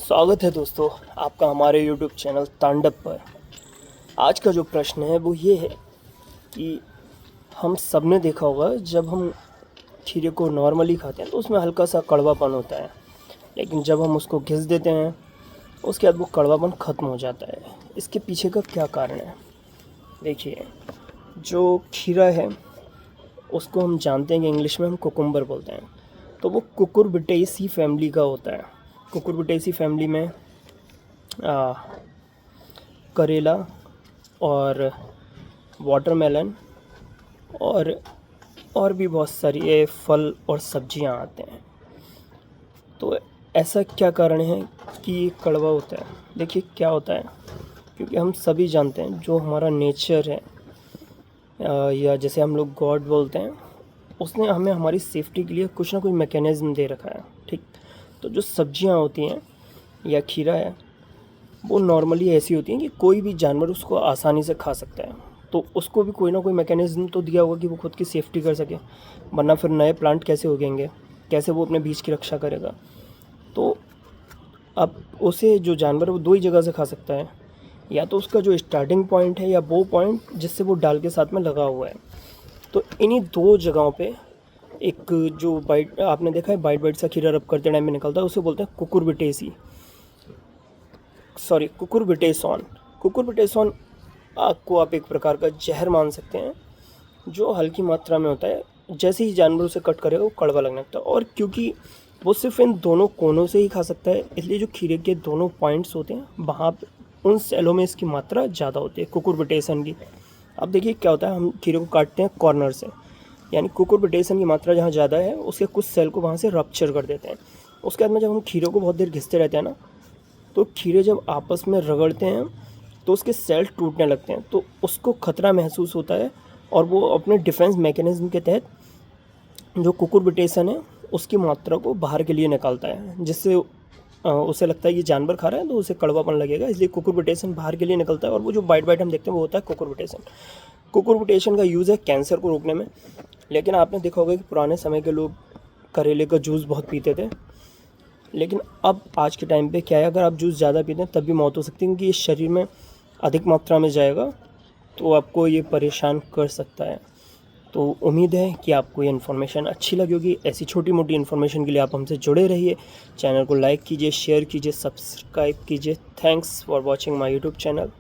स्वागत है दोस्तों आपका हमारे YouTube चैनल तांडव पर। आज का जो प्रश्न है वो ये है कि हम सब ने देखा होगा जब हम खीरे को नॉर्मली खाते हैं तो उसमें हल्का सा कड़वापन होता है, लेकिन जब हम उसको घिस देते हैं उसके बाद वो कड़वापन ख़त्म हो जाता है। इसके पीछे का क्या कारण है? देखिए, जो खीरा है उसको हम जानते हैं कि इंग्लिश में हम कुकुम्बर बोलते हैं, तो वो कुकुरबिटेसी फैमिली का होता है। कुकुरबिटेसी फैमिली में करेला और वाटरमेलन और भी बहुत सारी ये फल और सब्जियां आते हैं। तो ऐसा क्या कारण है कि ये कड़वा होता है? देखिए क्या होता है, क्योंकि हम सभी जानते हैं जो हमारा नेचर है या जैसे हम लोग गॉड बोलते हैं, उसने हमें हमारी सेफ्टी के लिए कुछ ना कुछ मैकेनिज़्म दे रखा है। ठीक, तो जो सब्जियां होती हैं या खीरा है वो नॉर्मली ऐसी होती हैं कि कोई भी जानवर उसको आसानी से खा सकता है, तो उसको भी कोई ना कोई मैकेनिज़्म तो दिया होगा कि वो खुद की सेफ्टी कर सके, वरना फिर नए प्लांट कैसे उगेंगे, कैसे वो अपने बीज की रक्षा करेगा। तो अब उसे जो जानवर है वो दो ही जगह से खा सकता है, या तो उसका जो स्टार्टिंग पॉइंट है या वो पॉइंट जिससे वो डाल के साथ में लगा हुआ है। तो इन्हीं दो जगहों पे एक जो बाइट आपने देखा है, बाइट सा खीरा रब करते टाइम में निकलता है, उसे बोलते हैं कुकुरबिटेसॉन। कुकुरबिटेसॉन को आप एक प्रकार का जहर मान सकते हैं जो हल्की मात्रा में होता है। जैसे ही जानवर उसे कट करेगा वो कड़वा लगने लगता है, और क्योंकि वो सिर्फ इन दोनों कोनों से ही खा सकता है, इसलिए जो खीरे के दोनों पॉइंट्स होते हैं वहाँ पे उन सेलों में इसकी मात्रा ज़्यादा होती है कुकुरबिटेसन की। अब देखिए क्या होता है, हम खीरे को काटते हैं कॉर्नर से, यानी कुकुरबिटेसन की मात्रा जहाँ ज़्यादा है उसके कुछ सेल को वहाँ से रप्चर कर देते हैं। उसके बाद में जब हम खीरे को बहुत देर घिसते रहते हैं ना, तो खीरे जब आपस में रगड़ते हैं तो उसके सेल टूटने लगते हैं, तो उसको खतरा महसूस होता है और वो अपने डिफेंस मैकेनिज्म के तहत जो कुकुरबिटेसन है उसकी मात्रा को बाहर के लिए निकालता है, जिससे उसे लगता है कि जानवर खा रहा है तो उसे कड़वापन लगेगा, इसलिए कुकुरबिटेसन बाहर के लिए निकलता है और वो जो बाइट हम देखते हैं वो होता है कुकुरबिटेसन। कुकुरबिटेशन का यूज़ है कैंसर को रोकने में। लेकिन आपने देखा होगा कि पुराने समय के लोग करेले का जूस बहुत पीते थे, लेकिन अब आज के टाइम पे क्या है, अगर आप जूस ज़्यादा पीते हैं तब भी मौत हो सकती है, क्योंकि ये शरीर में अधिक मात्रा में जाएगा तो आपको ये परेशान कर सकता है। तो उम्मीद है कि आपको ये इन्फॉर्मेशन अच्छी लगी होगी। ऐसी छोटी मोटी इन्फॉर्मेशन के लिए आप हमसे जुड़े रहिए। चैनल को लाइक कीजिए, शेयर कीजिए, सब्सक्राइब कीजिए। Thanks for watching my YouTube channel.